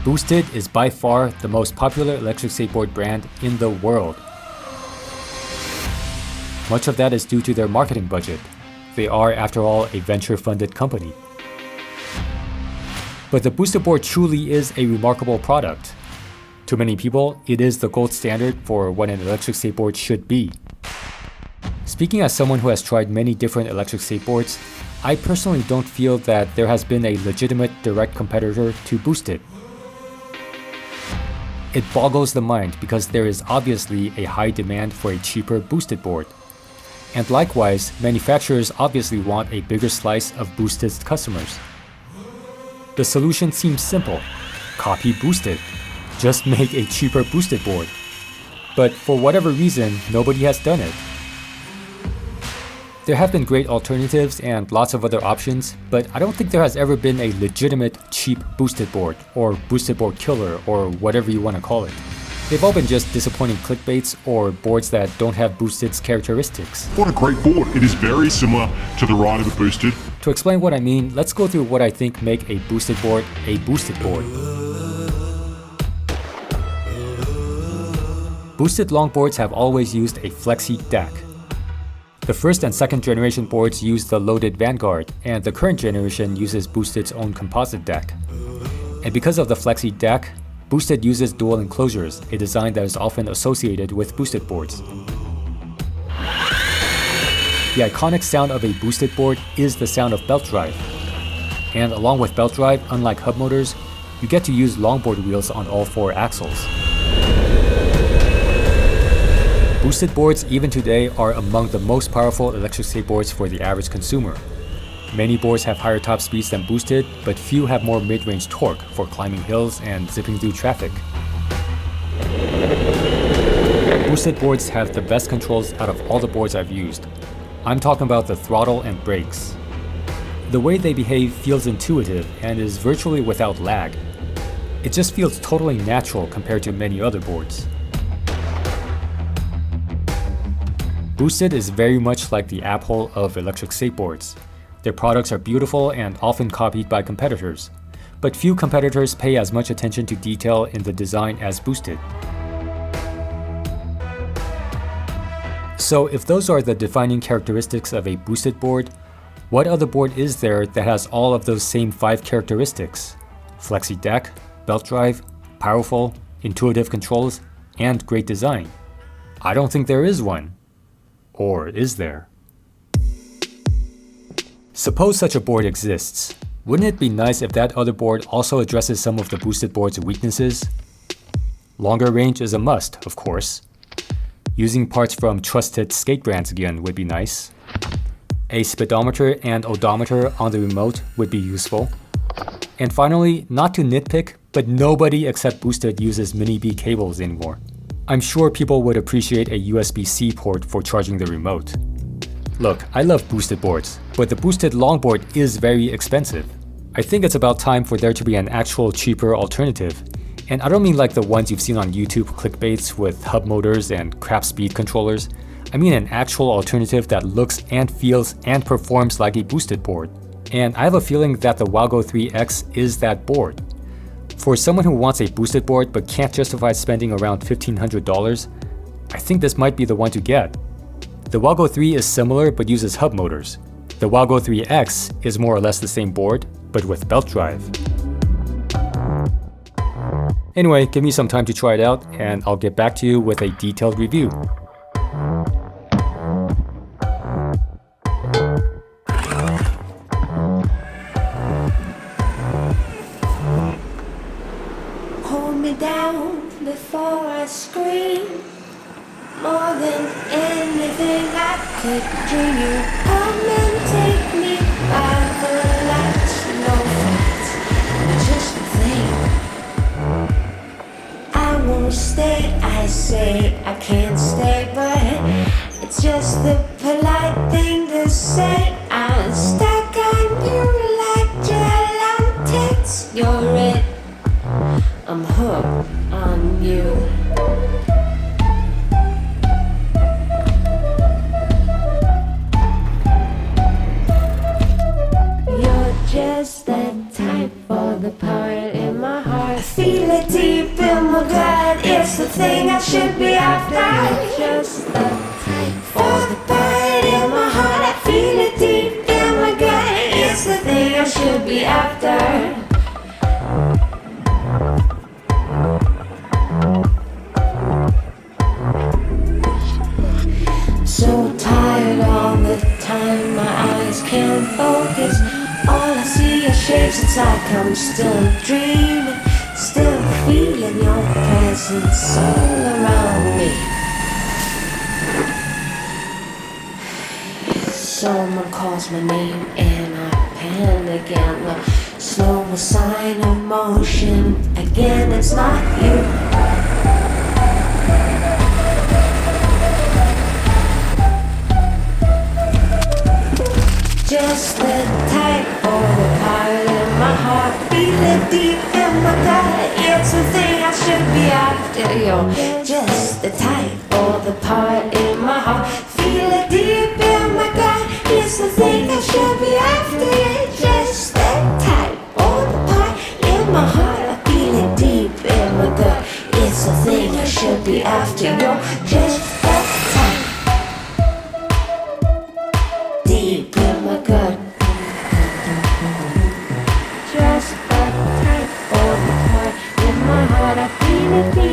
Boosted is by far the most popular electric skateboard brand in the world. Much of that is due to their marketing budget. They are, after all, a venture-funded company. But the Boosted board truly is a remarkable product. To many people, it is the gold standard for what an electric skateboard should be. Speaking as someone who has tried many different electric skateboards, I personally don't feel that there has been a legitimate direct competitor to Boosted. It boggles the mind because there is obviously a high demand for a cheaper Boosted board. And likewise, manufacturers obviously want a bigger slice of Boosted's customers. The solution seems simple. Copy Boosted. Just make a cheaper Boosted board. But for whatever reason, nobody has done it. There have been great alternatives and lots of other options, but I don't think there has ever been a legitimate cheap Boosted board, or Boosted board killer, or whatever you want to call it. They've all been just disappointing clickbaits or boards that don't have Boosted's characteristics. What a great board. It is very similar to the ride of a Boosted. To explain what I mean, let's go through what I think make a Boosted board a Boosted board. Boosted longboards have always used a Flexy deck. The first and second generation boards use the Loaded Vanguard, and the current generation uses Boosted's own composite deck. And because of the Flexy deck, Boosted uses dual enclosures, a design that is often associated with Boosted boards. The iconic sound of a Boosted board is the sound of belt drive. And along with belt drive, unlike hub motors, you get to use longboard wheels on all four axles. Boosted boards, even today, are among the most powerful electric skateboards for the average consumer. Many boards have higher top speeds than Boosted, but few have more mid-range torque for climbing hills and zipping through traffic. Boosted boards have the best controls out of all the boards I've used. I'm talking about the throttle and brakes. The way they behave feels intuitive and is virtually without lag. It just feels totally natural compared to many other boards. Boosted is very much like the Apple of electric skateboards. Their products are beautiful and often copied by competitors, but few competitors pay as much attention to detail in the design as Boosted. So if those are the defining characteristics of a Boosted board, what other board is there that has all of those same 5 characteristics? Flexy deck, belt drive, powerful, intuitive controls, and great design. I don't think there is one. Or is there? Suppose such a board exists. Wouldn't it be nice if that other board also addresses some of the Boosted board's weaknesses? Longer range is a must, of course. Using parts from trusted skate brands again would be nice. A speedometer and odometer on the remote would be useful. And finally, not to nitpick, but nobody except Boosted uses mini-B cables anymore. I'm sure people would appreciate a USB-C port for charging the remote. Look, I love Boosted boards, but the Boosted longboard is very expensive. I think it's about time for there to be an actual cheaper alternative. And I don't mean like the ones you've seen on YouTube clickbaits with hub motors and crap speed controllers. I mean an actual alternative that looks and feels and performs like a Boosted board. And I have a feeling that the WowGo 3X is that board. For someone who wants a Boosted board but can't justify spending around $1,500, I think this might be the one to get. The WowGo 3 is similar but uses hub motors. The WowGo 3X is more or less the same board, but with belt drive. Anyway, give me some time to try it out, and I'll get back to you with a detailed review. Hold me down before I scream. More than anything I could dream. You come and take me by the lights. No fights, just a thing. I won't stay, I say I can't stay, but it's just the polite thing to say. I'm stuck on you like gel on tits. You're it, I'm hooked on you. Just that type for the part in my heart. I feel So tired all the time, my eyes can't focus. All I see are shapes, it's like I'm still dreaming, still feeling your presence all around me. Someone calls my name and I panic again. The slowest sign of motion, again it's not you. Just the type for the part in my heart, feeling deep in my gut. It's a thing I should be after. You're just the type for the part in my heart, feeling deep in my gut. It's the thing I should be after. You're just the type for the part in my heart, I feel it deep in my gut. It's the thing I should be after. You're just the type. Deep in my gut. Just the type of the part in my heart, I feel it deep.